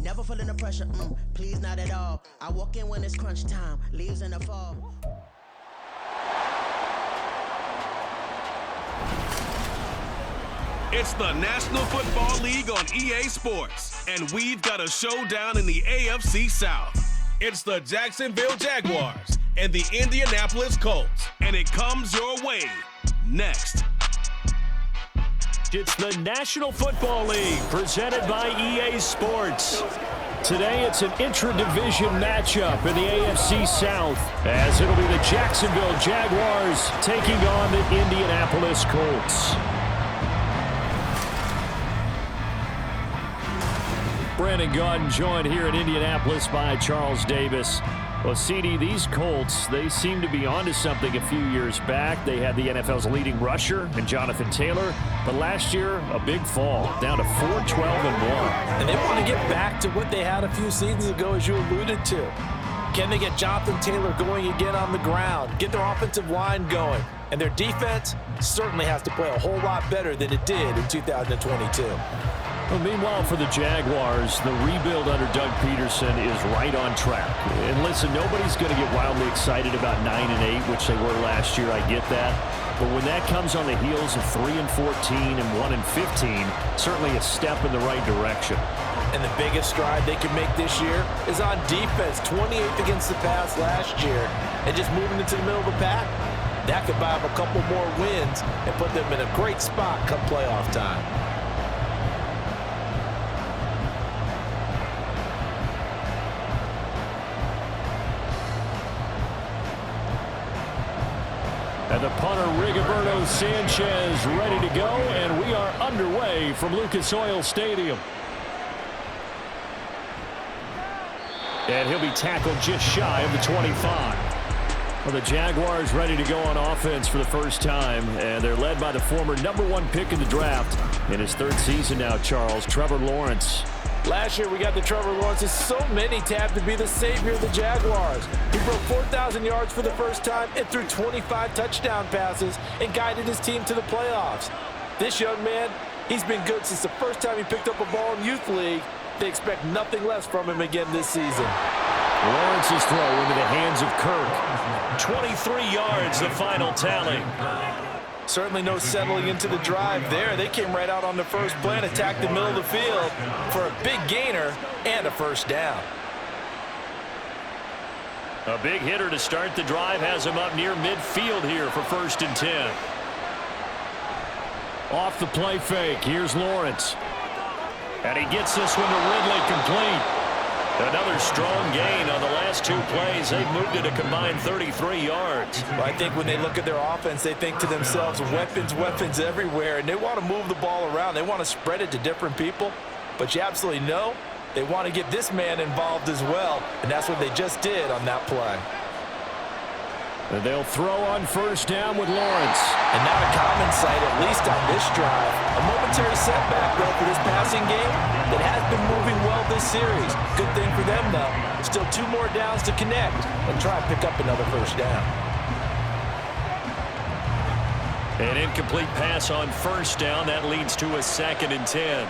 Never feeling the pressure, please not at all. I walk in when it's crunch time, leaves in the fall. It's the National Football League on EA Sports, and we've got a showdown in the AFC South. It's the Jacksonville Jaguars and the Indianapolis Colts, and it comes your way next. It's the National Football League presented by EA Sports. Today it's an intra-division matchup in the AFC South, as it'll be the Jacksonville Jaguars taking on the Indianapolis Colts. Brandon Gaudin joined here in Indianapolis by Charles Davis. Well, CD, these Colts, they seem to be onto something a few years back. They had the NFL's leading rusher in Jonathan Taylor, but last year, a big fall, down to 4-12-1. And they want to get back to what they had a few seasons ago, as you alluded to. Can they get Jonathan Taylor going again on the ground, get their offensive line going? And their defense certainly has to play a whole lot better than it did in 2022. Well, meanwhile, for the Jaguars, the rebuild under Doug Peterson is right on track. And listen, nobody's going to get wildly excited about 9-8, which they were last year. I get that. But when that comes on the heels of 3-14 and 1-15, certainly a step in the right direction. And the biggest stride they can make this year is on defense. 28th against the pass last year, and just moving into the middle of the pack. That could buy them a couple more wins and put them in a great spot come playoff time. And the punter, Rigoberto Sanchez, ready to go, and we are underway from Lucas Oil Stadium. And he'll be tackled just shy of the 25. Well, the Jaguars ready to go on offense for the first time, and they're led by the former #1 pick in the draft in his third season now, Charles, Trevor Lawrence. Last year, we got the Trevor Lawrences. So many tabbed to be the savior of the Jaguars. He broke 4,000 yards for the first time and threw 25 touchdown passes and guided his team to the playoffs. This young man, he's been good since the first time he picked up a ball in Youth League. They expect nothing less from him again this season. Lawrence's throw into the hands of Kirk. 23 yards, the final tally. Certainly no settling into the drive there. They came right out on the first play and attacked the middle of the field for a big gainer and a first down. A big hitter to start the drive has him up near midfield here for 1st and 10. Off the play fake, here's Lawrence. And he gets this one to Ridley complete. Another strong gain on the last 2 plays. They've moved it a combined 33 yards. Well, I think when they look at their offense, they think to themselves, weapons, weapons everywhere, and they want to move the ball around. They want to spread it to different people, but you absolutely know they want to get this man involved as well, and that's what they just did on that play. And they'll throw on 1st down with Lawrence. And not a common sight, at least on this drive. A momentary setback, though, for this passing game that has been moving well this series. Good thing for them, though. Still 2 more downs to connect and try and pick up another 1st down. An incomplete pass on 1st down. That leads to a 2nd and 10.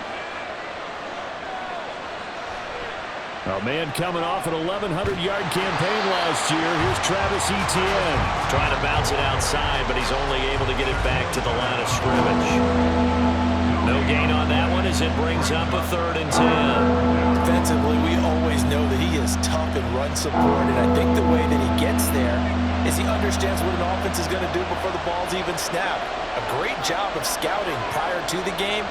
A man coming off an 1,100-yard campaign last year. Here's Travis Etienne. Trying to bounce it outside, but he's only able to get it back to the line of scrimmage. No gain on that one as it brings up a 3rd and 10. Defensively, we always know that he is tough and run support, and I think the way that he gets there is he understands what an offense is going to do before the ball's even snapped. A great job of scouting prior to the game,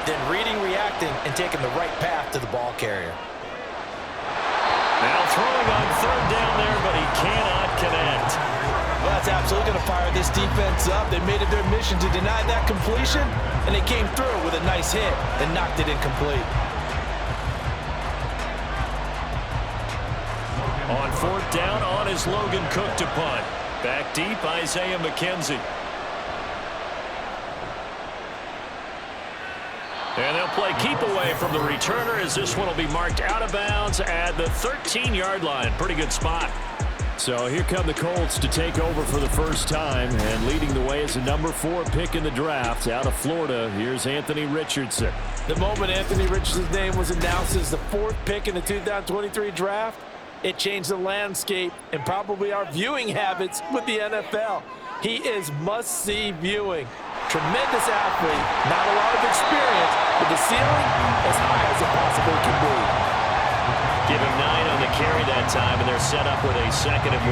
then reading, reacting, and taking the right path to the ball carrier. Now throwing on 3rd down there, but he cannot connect. Well, that's absolutely going to fire this defense up. They made it their mission to deny that completion, and they came through with a nice hit and knocked it incomplete. On 4th down, on is Logan Cook to punt. Back deep, Isaiah McKenzie. And they'll play keep away from the returner as this one will be marked out of bounds at the 13-yard line. Pretty good spot. So here come the Colts to take over for the first time, and leading the way is the number 4 pick in the draft out of Florida. Here's Anthony Richardson. The moment Anthony Richardson's name was announced as the 4th pick in the 2023 draft, it changed the landscape and probably our viewing habits with the NFL. He is must-see viewing. Tremendous athlete, not a lot of experience, but the ceiling as high as it possibly can be. Give him 9 on the carry that time, and they're set up with a 2nd and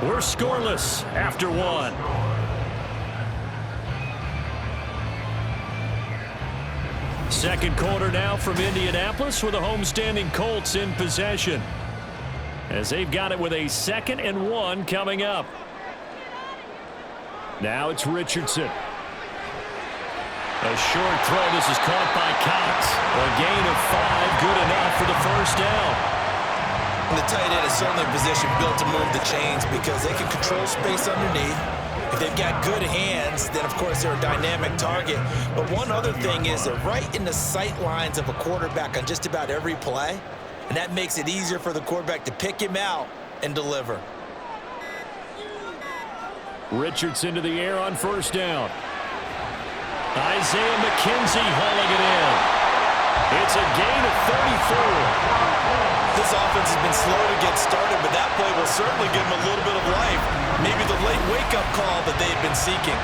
1. We're scoreless after 1. Second quarter now from Indianapolis with the homestanding Colts in possession, as they've got it with a 2nd and 1 coming up. Now it's Richardson. A short throw. This is caught by Cox. A gain of 5, good enough for the first down. The tight end is certainly a position built to move the chains because they can control space underneath. If they've got good hands, then of course they're a dynamic target. But one other thing is they're right in the sight lines of a quarterback on just about every play, and that makes it easier for the quarterback to pick him out and deliver. Richardson to the air on first down. Isaiah McKenzie hauling it in. It's a gain of 34. This offense has been slow to get started, but that play will certainly give them a little bit of life. Maybe the late wake-up call that they've been seeking.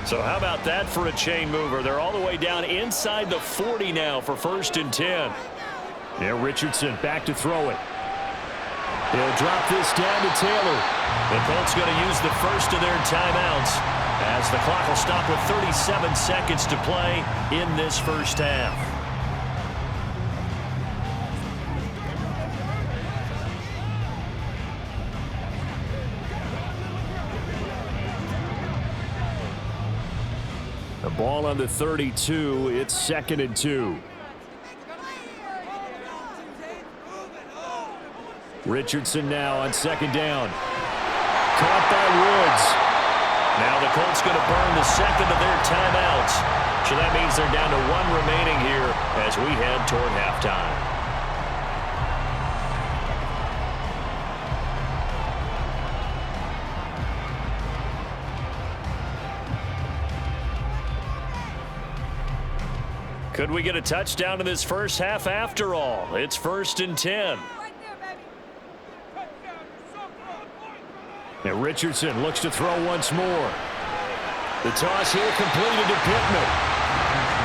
So how about that for a chain mover? They're all the way down inside the 40 now for 1st and 10. Yeah, Richardson back to throw it. He'll drop this down to Taylor. The Colts going to use the first of their timeouts as the clock will stop with 37 seconds to play in this first half. The ball on the 32. It's 2nd and 2. Richardson now on 2nd down. Caught by Woods. Now the Colts going to burn the 2nd of their timeouts. So that means they're down to 1 remaining here as we head toward halftime. Could we get a touchdown in this first half after all? It's 1st and 10. And Richardson looks to throw once more. The toss here completed to Pittman.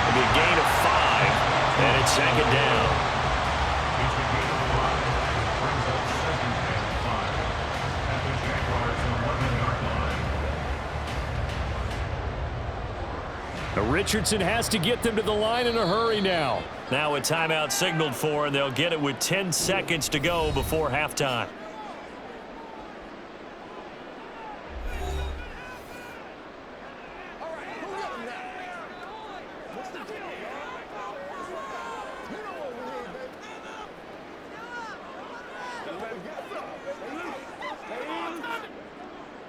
It'll be a gain of 5, and it's 2nd down. Richardson has to get them to the line in a hurry now. Now a timeout signaled for, and they'll get it with 10 seconds to go before halftime.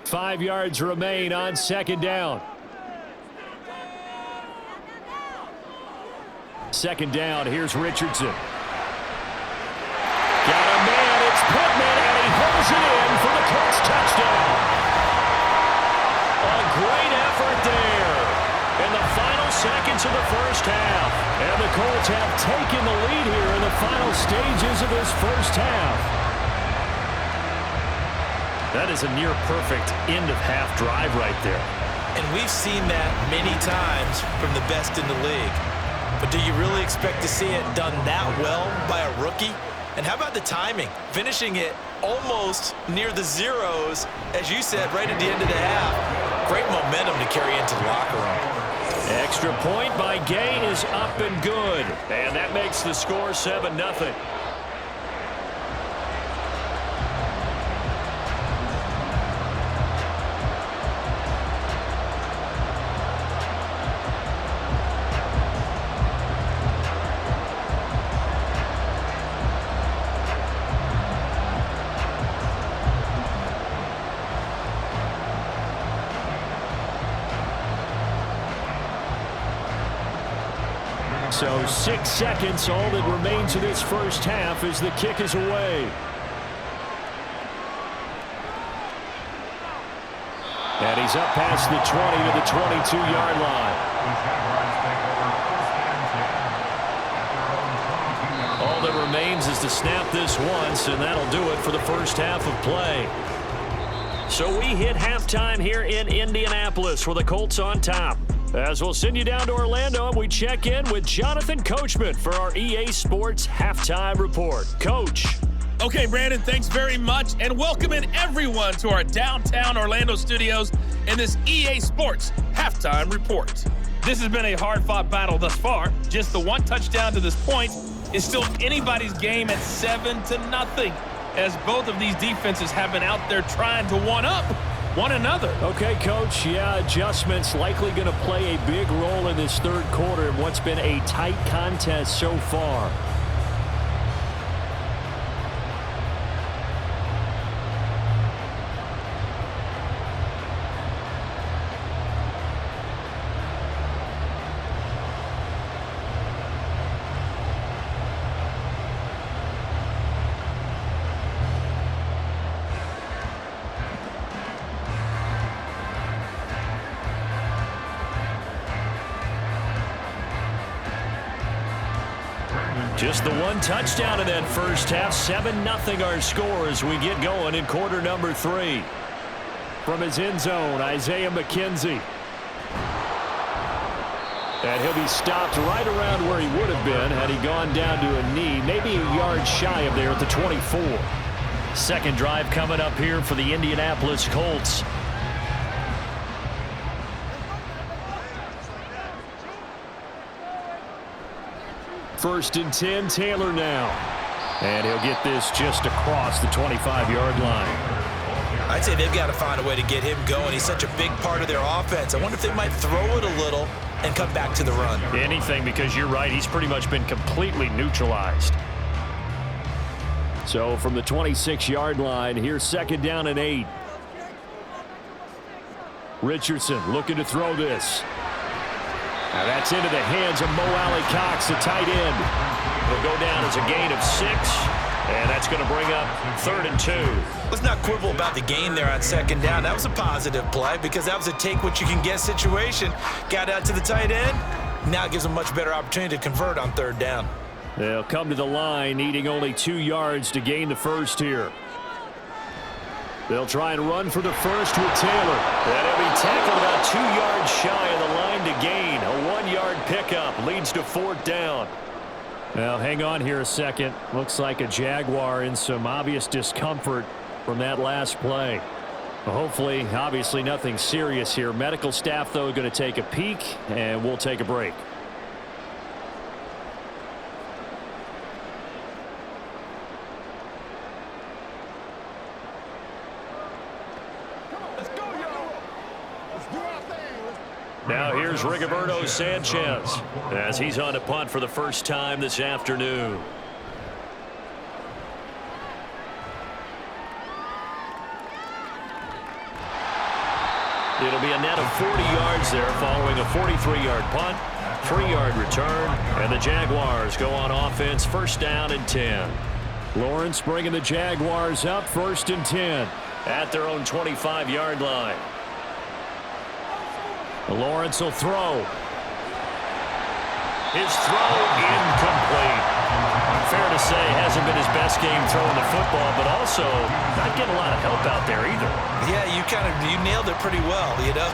Five yards remain on 2nd down. 2nd down, here's Richardson. Got a man, it's Pittman, and he holds it in for the Colts touchdown. A great effort there in the final seconds of the first half. And the Colts have taken the lead here in the final stages of this first half. That is a near-perfect end-of-half drive right there. And we've seen that many times from the best in the league. But do you really expect to see it done that well by a rookie? And how about the timing? Finishing it almost near the zeros, as you said, right at the end of the half. Great momentum to carry into the locker room. Extra point by Gay is up and good. And that makes the score 7-0. So 6 seconds, all that remains of this first half as the kick is away. And he's up past the 20 to the 22-yard line. All that remains is to snap this once, and that'll do it for the first half of play. So we hit halftime here in Indianapolis with the Colts on top. As we'll send you down to Orlando, and we check in with Jonathan Coachman for our EA Sports Halftime Report. Coach. Okay, Brandon, thanks very much, and welcome in everyone to our downtown Orlando studios in this EA Sports Halftime Report. This has been a hard-fought battle thus far. Just the one touchdown to this point is still anybody's game at 7-0, as both of these defenses have been out there trying to one-up one another. Okay, Coach, yeah, adjustments likely going to play a big role in this third quarter in what's been a tight contest so far. Just the one touchdown in that first half. 7-0 our score as we get going in quarter number 3. From his end zone, Isaiah McKenzie. And he'll be stopped right around where he would have been had he gone down to a knee, maybe a yard shy of there at the 24. Second drive coming up here for the Indianapolis Colts. First and 10, Taylor now. And he'll get this just across the 25-yard line. I'd say they've got to find a way to get him going. He's such a big part of their offense. I wonder if they might throw it a little and come back to the run. Anything, because you're right, he's pretty much been completely neutralized. So from the 26-yard line, here's second down and 8. Richardson looking to throw this. Now that's into the hands of Mo Alley-Cox, the tight end. He'll go down as a gain of 6, and that's going to bring up 3rd and 2. Let's not quibble about the gain there on second down. That was a positive play because that was a take-what-you-can-get situation. Got out to the tight end. Now it gives them a much better opportunity to convert on 3rd down. They'll come to the line, needing only 2 yards to gain the first here. They'll try and run for the first with Taylor. And he'll be tackled about 2 yards shy of the line to gain. A 1-yard pickup leads to 4th down. Now, hang on here a second. Looks like a Jaguar in some obvious discomfort from that last play. Well, hopefully, obviously nothing serious here. Medical staff, though, going to take a peek, and we'll take a break. Now here's Rigoberto Sanchez as he's on a punt for the first time this afternoon. It'll be a net of 40 yards there following a 43-yard punt, 3-yard return, and the Jaguars go on offense, first down and 10. Lawrence bringing the Jaguars up, 1st and 10 at their own 25-yard line. Lawrence will throw. His throw incomplete. Fair to say, hasn't been his best game throwing the football, but also not getting a lot of help out there either. Yeah, you nailed it pretty well, you know.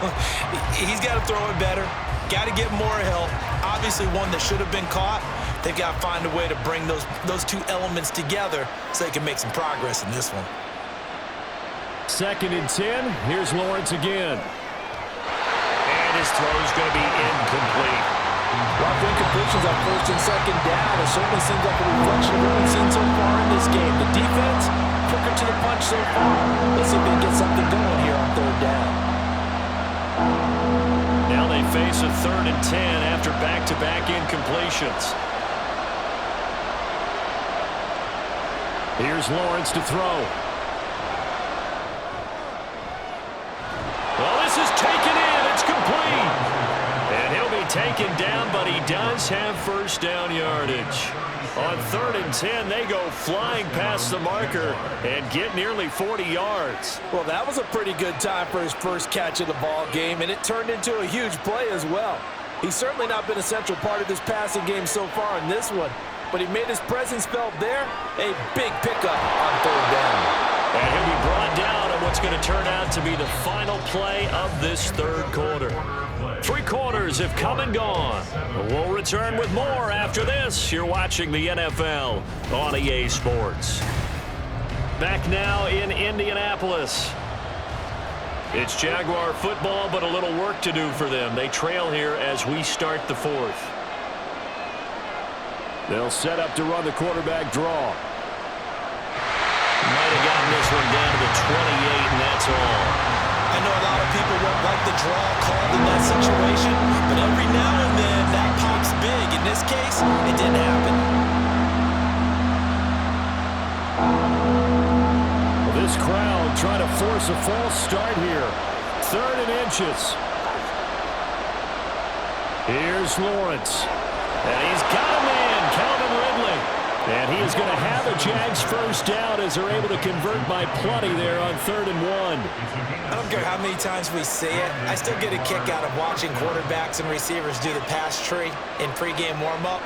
He's got to throw it better. Got to get more help. Obviously one that should have been caught. They've got to find a way to bring those two elements together so they can make some progress in this one. 2nd and 10. Here's Lawrence again. His throw is going to be incomplete. Rough incompletions on 1st and 2nd down. It certainly seems like a reflection of what we've seen so far in this game. The defense, quicker to the punch so far. Let's see if they can get something going here on 3rd down. Now they face a 3rd and 10 after back-to-back incompletions. Here's Lawrence to throw. Well, this is taken in. It's complete. And he'll be taken down, but he does have first down yardage. On 3rd and 10, they go flying past the marker and get nearly 40 yards. Well, that was a pretty good time for his first catch of the ball game, and it turned into a huge play as well. He's certainly not been a central part of this passing game so far in this one, but he made his presence felt there. A big pickup on 3rd down. And he'll be brought down on what's going to turn out to be the final play of this 3rd quarter. 3 quarters have come and gone. We'll return with more after this. You're watching the NFL on EA Sports. Back now in Indianapolis. It's Jaguar football, but a little work to do for them. They trail here as we start the 4th. They'll set up to run the quarterback draw. Might have gotten this one down to the 28, and that's all. I know a lot of people won't like the draw called in that situation, but every now and then that pops big. In this case, it didn't happen. Well, this crowd trying to force a false start here. 3rd and inches. Here's Lawrence. And he's got a man, Calvin Ridley. And he is going to have a Jags first down as they're able to convert by plenty there on 3rd and 1. I don't care how many times we say it, I still get a kick out of watching quarterbacks and receivers do the pass tree in pregame warm-up.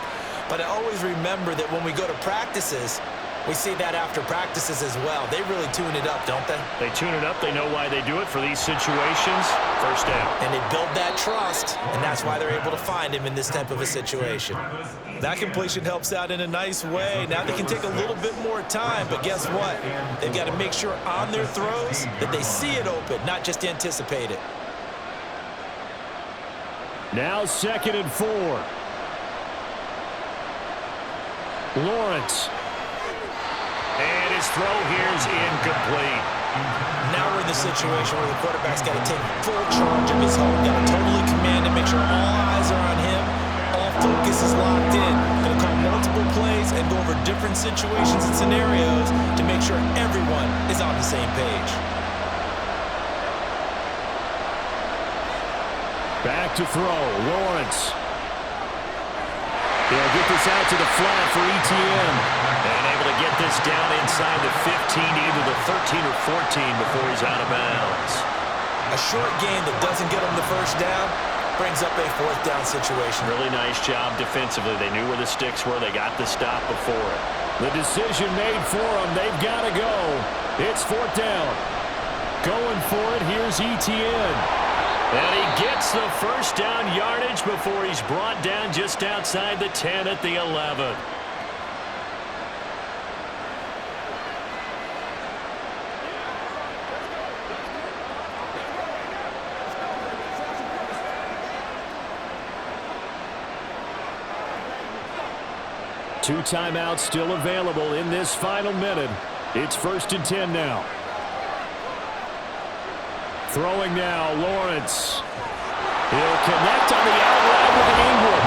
But I always remember that when we go to practices, we see that after practices as well. They really tune it up, don't they? They tune it up. They know why they do it for these situations. First down. And they build that trust, and that's why they're able to find him in this type of a situation. That completion helps out in a nice way. Now they can take a little bit more time, but guess what? They've got to make sure on their throws that they see it open, not just anticipate it. Now 2nd and 4. Lawrence. And his throw here is incomplete. Now we're in the situation where the quarterback's got to take full charge of his home, got to totally command and make sure all eyes are on him, all focus is locked in. Going to call multiple plays and go over different situations and scenarios to make sure everyone is on the same page. Back to throw, Lawrence. He'll get this out to the flat for ETN. And able to get this down inside the 15, either the 13 or 14 before he's out of bounds. A short gain that doesn't get him the first down brings up a 4th down situation. Really nice job defensively. They knew where the sticks were. They got the stop before it. The decision made for them. They've got to go. It's 4th down. Going for it. Here's ETN. And he gets the first down yardage before he's brought down just outside the 10 at the 11. Two timeouts still available in this final minute. It's 1st and 10 now. Throwing now, Lawrence. He'll connect on the outright with Ingram.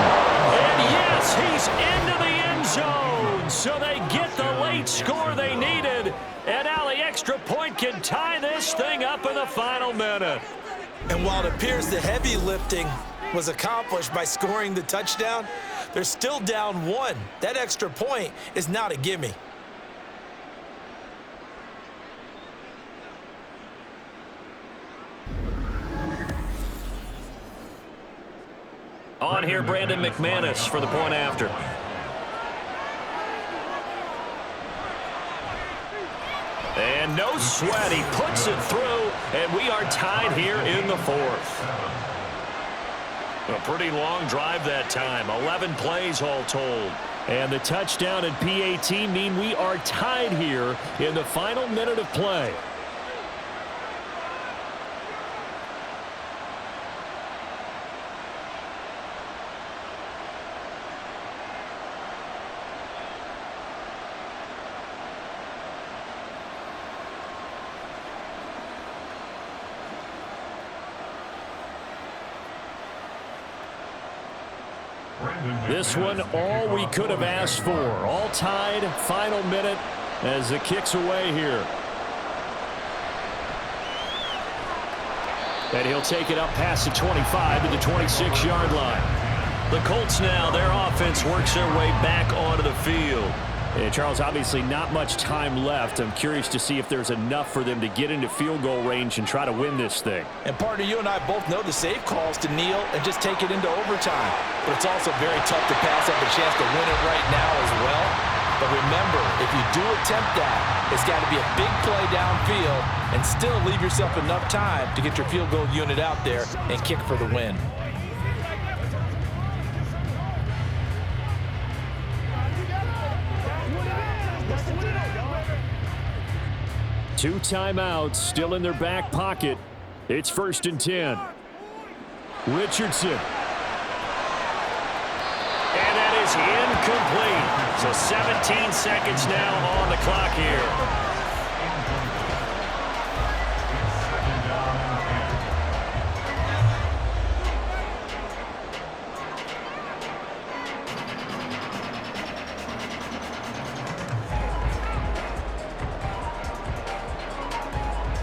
And yes, he's into the end zone. So they get the late score they needed. And now the extra point can tie this thing up in the final minute. And while it appears the heavy lifting was accomplished by scoring the touchdown, they're still down 1. That extra point is not a gimme. On here, Brandon McManus for the point after. And no sweat. He puts it through, and we are tied here in the 4th. A pretty long drive that time. 11 plays all told. And the touchdown and PAT mean we are tied here in the final minute of play. This one, all we could have asked for. All tied, final minute as the kick's away here. And he'll take it up past the 25 to the 26-yard line. The Colts now, their offense works their way back onto the field. And Charles, obviously not much time left. I'm curious to see if there's enough for them to get into field goal range and try to win this thing. And partner, you and I both know the safe calls to kneel and just take it into overtime. But it's also very tough to pass up a chance to win it right now as well. But remember, if you do attempt that, it's got to be a big play downfield and still leave yourself enough time to get your field goal unit out there and kick for the win. Two timeouts still in their back pocket. It's 1st and 10. Richardson. And that is incomplete. So 17 seconds now on the clock here.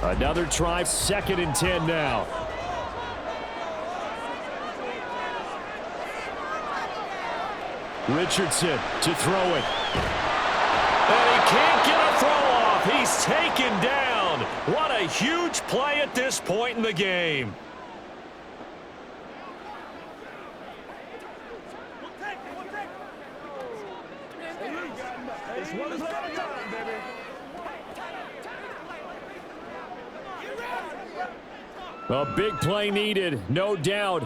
Another try, 2nd and 10 now. Richardson to throw it. And he can't get a throw off. He's taken down. What a huge play at this point in the game. A big play needed, no doubt.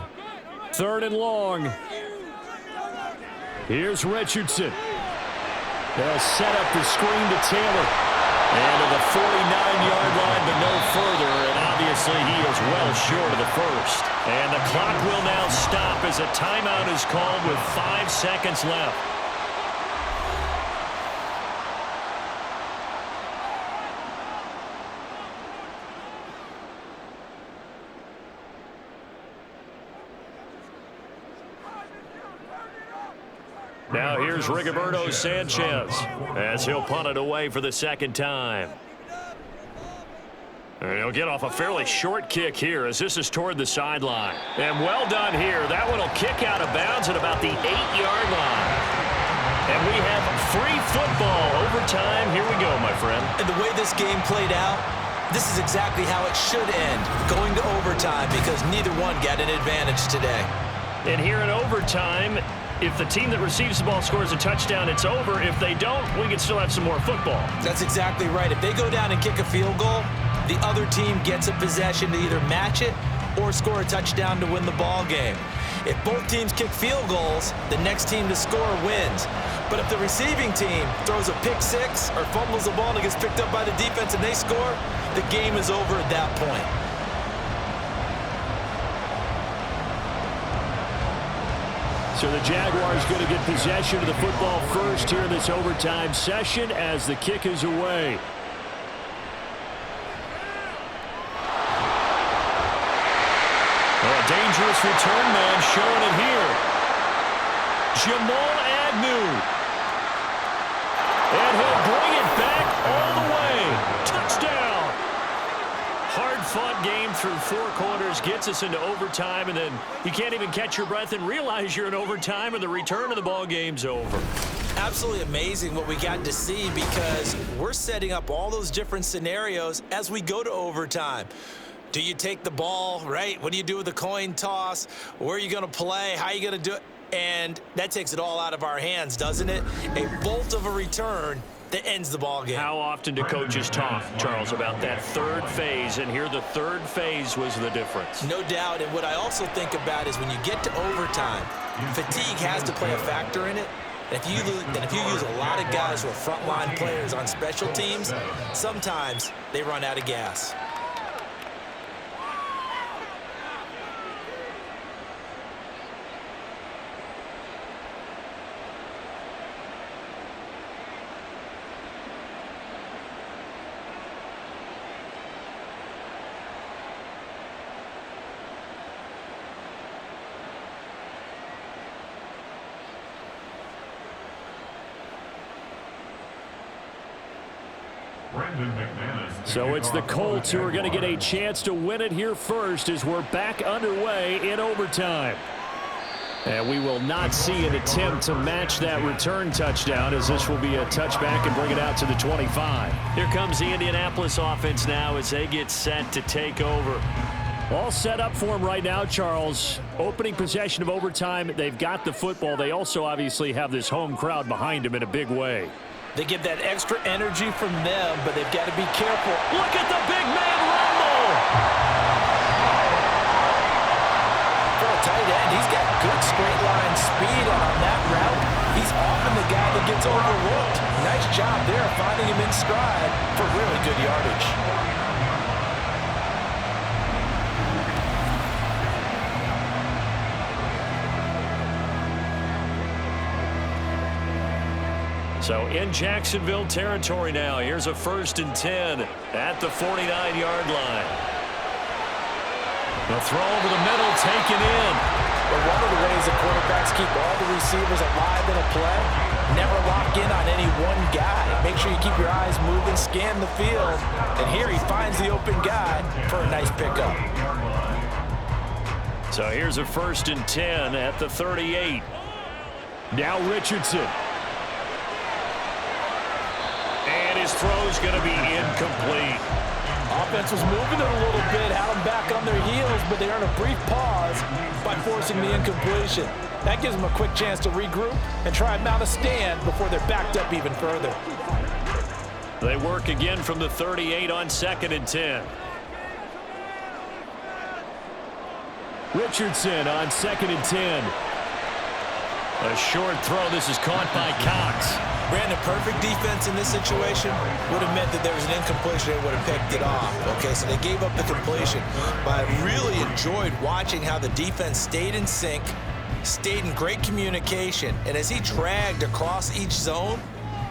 3rd and long. Here's Richardson. They'll set up the screen to Taylor. And to the 49-yard line, but no further. And obviously he is well short of the first. And the clock will now stop as a timeout is called with 5 seconds left. Now here's Rigoberto Sanchez as he'll punt it away for the 2nd time. And he'll get off a fairly short kick here as this is toward the sideline. And well done here. That one will kick out of bounds at about the 8-yard line. And we have free football overtime. Here we go, my friend. And the way this game played out, this is exactly how it should end, going to overtime, because neither one got an advantage today. And here in overtime, if the team that receives the ball scores a touchdown, it's over. If they don't, we can still have some more football. That's exactly right. If they go down and kick a field goal, the other team gets a possession to either match it or score a touchdown to win the ball game. If both teams kick field goals, the next team to score wins. But if the receiving team throws a pick six or fumbles the ball and it gets picked up by the defense and they score, the game is over at that point. So the Jaguars going to get possession of the football first here in this overtime session as the kick is away. A dangerous return man showing it here. Jamal Agnew. And he'll bring it back all the way. Touchdown. Hard-fought game through 4 quarters, gets us into overtime, and then you can't even catch your breath and realize you're in overtime and the return of the ball game's over. Absolutely amazing what we got to see, because we're setting up all those different scenarios as we go to overtime. Do you take the ball, right? What do you do with the coin toss? Where are you going to play? How are you going to do it? And that takes it all out of our hands, doesn't it? A bolt of a return that ends the ball game. How often do coaches talk, Charles, about that 3rd phase? And here the 3rd phase was the difference. No doubt. And what I also think about is when you get to overtime, fatigue has to play a factor in it. And if you use a lot of guys who are frontline players on special teams, sometimes they run out of gas. So it's the Colts who are going to get a chance to win it here first as we're back underway in overtime. And we will not see an attempt to match that return touchdown, as this will be a touchback and bring it out to the 25. Here comes the Indianapolis offense now as they get set to take over. All set up for him right now, Charles. Opening possession of overtime. They've got the football. They also obviously have this home crowd behind them in a big way. They get that extra energy from them, but they've got to be careful. Look at the big man rumble! For a tight end, he's got good straight line speed, and on that route, he's often the guy that gets overlooked. Nice job there finding him in stride for really good yardage. So in Jacksonville territory now. Here's a 1st and 10 at the 49-yard line. The throw over the middle, taken in. But one of the ways the quarterbacks keep all the receivers alive in a play, never lock in on any one guy. Make sure you keep your eyes moving, scan the field. And here he finds the open guy for a nice pickup. So here's a 1st and 10 at the 38. Now Richardson. And his throw's going to be incomplete. Offense was moving it a little bit, had them back on their heels, but they earned a brief pause by forcing the incompletion. That gives them a quick chance to regroup and try and mount a stand before they're backed up even further. They work again from the 38 on 2nd and 10. Richardson on 2nd and 10. A short throw. This is caught by Cox. Brandon, perfect defense in this situation would have meant that there was an incompletion. They would have picked it off. Okay, so they gave up the completion. But I really enjoyed watching how the defense stayed in sync, stayed in great communication. And as he dragged across each zone,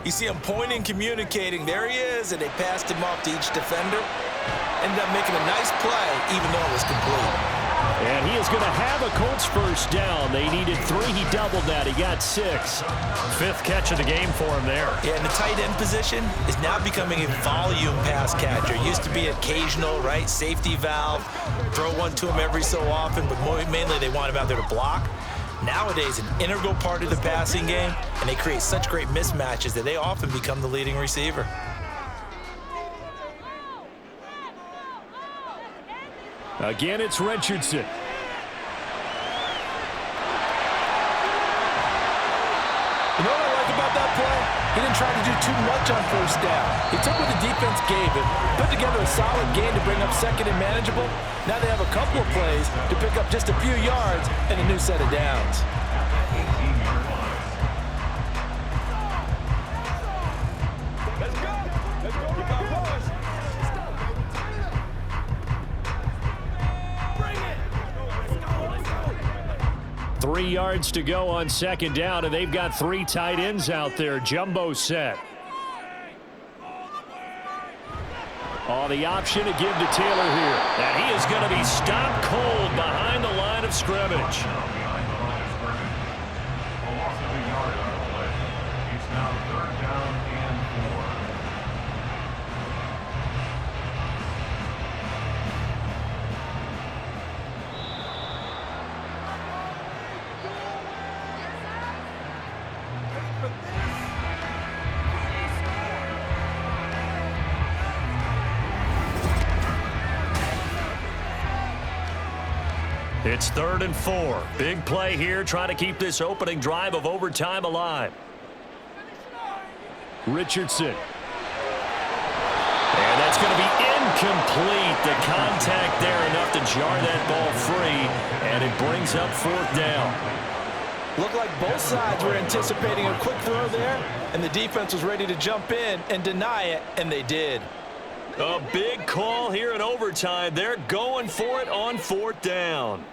you see him pointing, communicating. There he is, and they passed him off to each defender. Ended up making a nice play, even though it was complete. And he is going to have a Colts 1st down. They needed 3. He doubled that. He got 6. 5th catch of the game for him there. Yeah, and the tight end position is now becoming a volume pass catcher. It used to be occasional, right? Safety valve. Throw one to him every so often, but mainly they want him out there to block. Nowadays, an integral part of the passing game, and they create such great mismatches that they often become the leading receiver. Again, it's Richardson. You know what I like about that play? He didn't try to do too much on 1st down. He took what the defense gave him, put together a solid game to bring up 2nd and manageable. Now they have a couple of plays to pick up just a few yards and a new set of downs. Let's go. 3 yards to go on 2nd down, and they've got 3 tight ends out there. Jumbo set. Oh, the option to give to Taylor here. And he is going to be stopped cold behind the line of scrimmage. It's 3rd and 4. Big play here, trying to keep this opening drive of overtime alive. Richardson. And that's going to be incomplete. The contact there enough to jar that ball free, and it brings up 4th down. Looked like both sides were anticipating a quick throw there, and the defense was ready to jump in and deny it, and they did. A big call here in overtime. They're going for it on 4th down.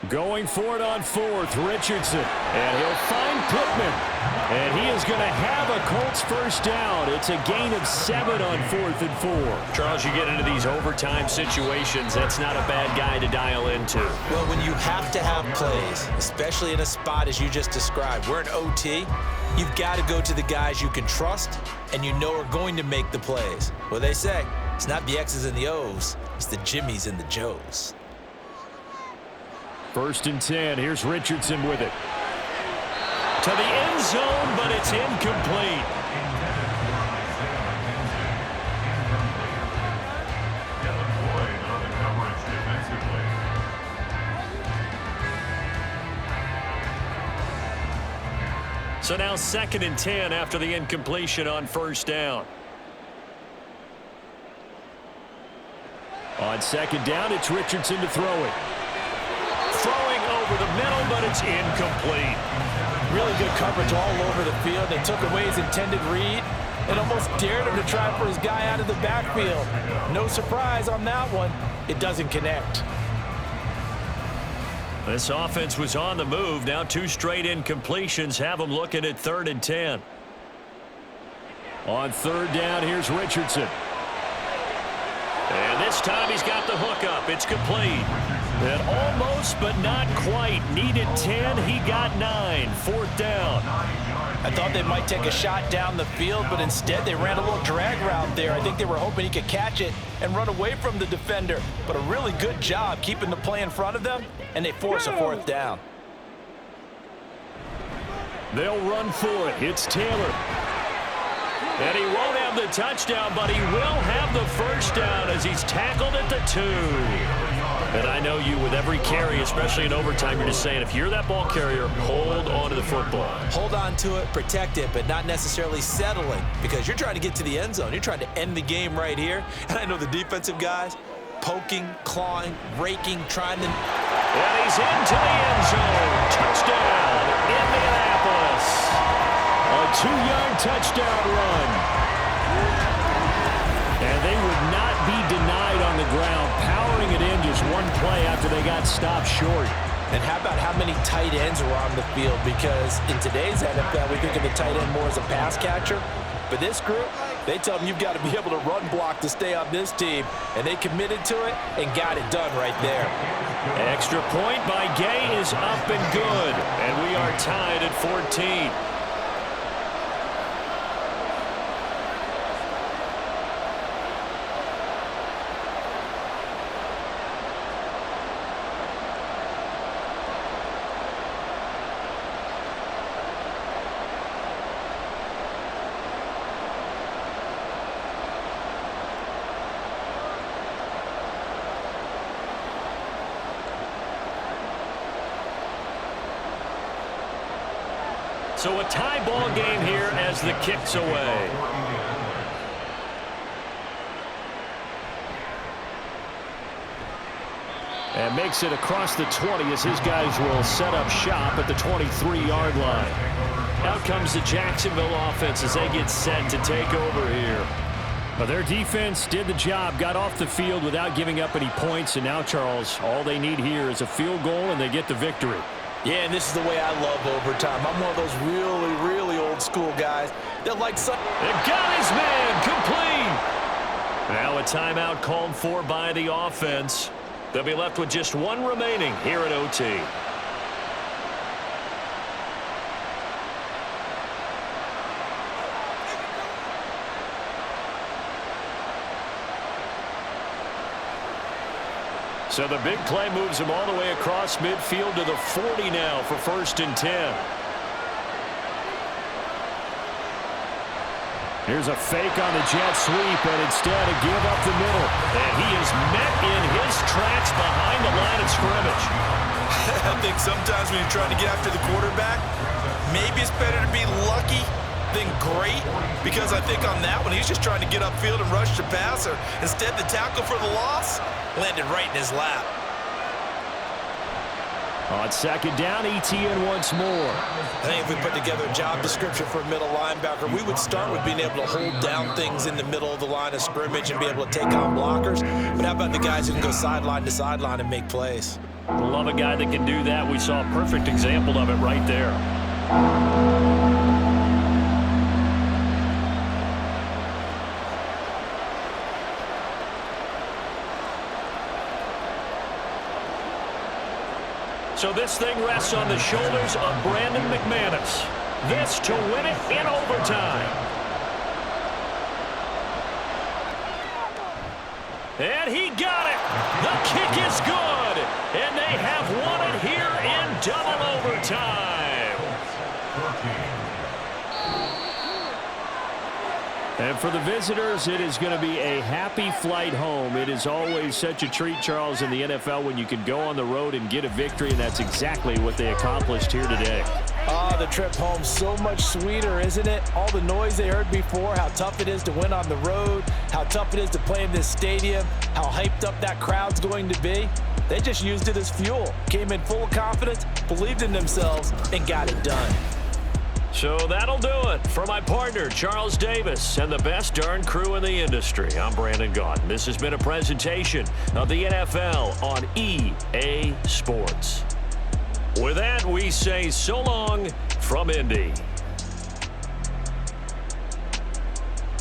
Going for it on 4th, Richardson. And he'll find Pittman. And he is going to have a Colts 1st down. It's a gain of 7 on 4th and 4. Charles, you get into these overtime situations, that's not a bad guy to dial into. Well, when you have to have plays, especially in a spot as you just described, we're in OT, you've got to go to the guys you can trust and you know are going to make the plays. Well, they say it's not the X's and the O's, it's the Jimmys and the Joes. First and 10. Here's Richardson with it. To the end zone, but it's incomplete. So now 2nd and 10 after the incompletion on first down. On 2nd down, it's Richardson to throw it. Throwing over the middle, but it's incomplete. Really good coverage all over the field. They took away his intended read and almost dared him to try for his guy out of the backfield. No surprise on that one. It doesn't connect. This offense was on the move. Now 2 straight incompletions have them looking at 3rd and 10. On 3rd down, here's Richardson. And this time he's got the hook up. It's complete. And almost, but not quite. Needed 10. He got 9. 4th down. I thought they might take a shot down the field, but instead they ran a little drag route there. I think they were hoping he could catch it and run away from the defender. But a really good job keeping the play in front of them, and they force a 4th down. They'll run for it. It's Taylor. And he won't have the touchdown, but he will have the first down as he's tackled at the 2. And I know you, with every carry, especially in overtime, you're just saying, if you're that ball carrier, hold on to the football. Hold on to it, protect it, but not necessarily settling, because you're trying to get to the end zone. You're trying to end the game right here. And I know the defensive guys, poking, clawing, raking, trying to... And he's into the end zone. Touchdown, Indianapolis. A 2-yard touchdown run. And they would not be denied on the ground, powering it in just one play after they got stopped short. And how about how many tight ends were on the field? Because in today's NFL, we think of the tight end more as a pass catcher. But this group, they tell them you've got to be able to run block to stay on this team. And they committed to it and got it done right there. Extra point by Gay is up and good. And we are tied at 14. So a tie ball game here as the kick's away. And makes it across the 20 as his guys will set up shop at the 23-yard line. Out comes the Jacksonville offense as they get set to take over here. Well, their defense did the job, got off the field without giving up any points, and now, Charles, all they need here is a field goal and they get the victory. Yeah, and this is the way I love overtime. I'm one of those really, really old school guys that like some... It got his man complete. Now a timeout called for by the offense. They'll be left with just one remaining here at OT. So the big play moves him all the way across midfield to the 40 now for 1st and 10. Here's a fake on the jet sweep, and instead a give up the middle. And he is met in his tracks behind the line of scrimmage. I think sometimes when you're trying to get after the quarterback, maybe it's better to be lucky than great, because I think on that one, he's just trying to get upfield and rush the passer. Instead, the tackle for the loss landed right in his lap. On 2nd down, ETN once more. I think if we put together a job description for a middle linebacker, we would start with being able to hold down things in the middle of the line of scrimmage and be able to take on blockers. But how about the guys who can go sideline to sideline and make plays? Love a guy that can do that. We saw a perfect example of it right there. So this thing rests on the shoulders of Brandon McManus. This to win it in overtime. And he got it. The kick is good. And they have won it here in double overtime. And for the visitors, it is going to be a happy flight home. It is always such a treat, Charles, in the NFL when you can go on the road and get a victory, and that's exactly what they accomplished here today. Oh, the trip home so much sweeter, isn't it? All the noise they heard before, how tough it is to win on the road, how tough it is to play in this stadium, how hyped up that crowd's going to be. They just used it as fuel, came in full of confidence, believed in themselves, and got it done. So that'll do it for my partner, Charles Davis, and the best darn crew in the industry. I'm Brandon Gaudin. This has been a presentation of the NFL on EA Sports. With that, we say so long from Indy.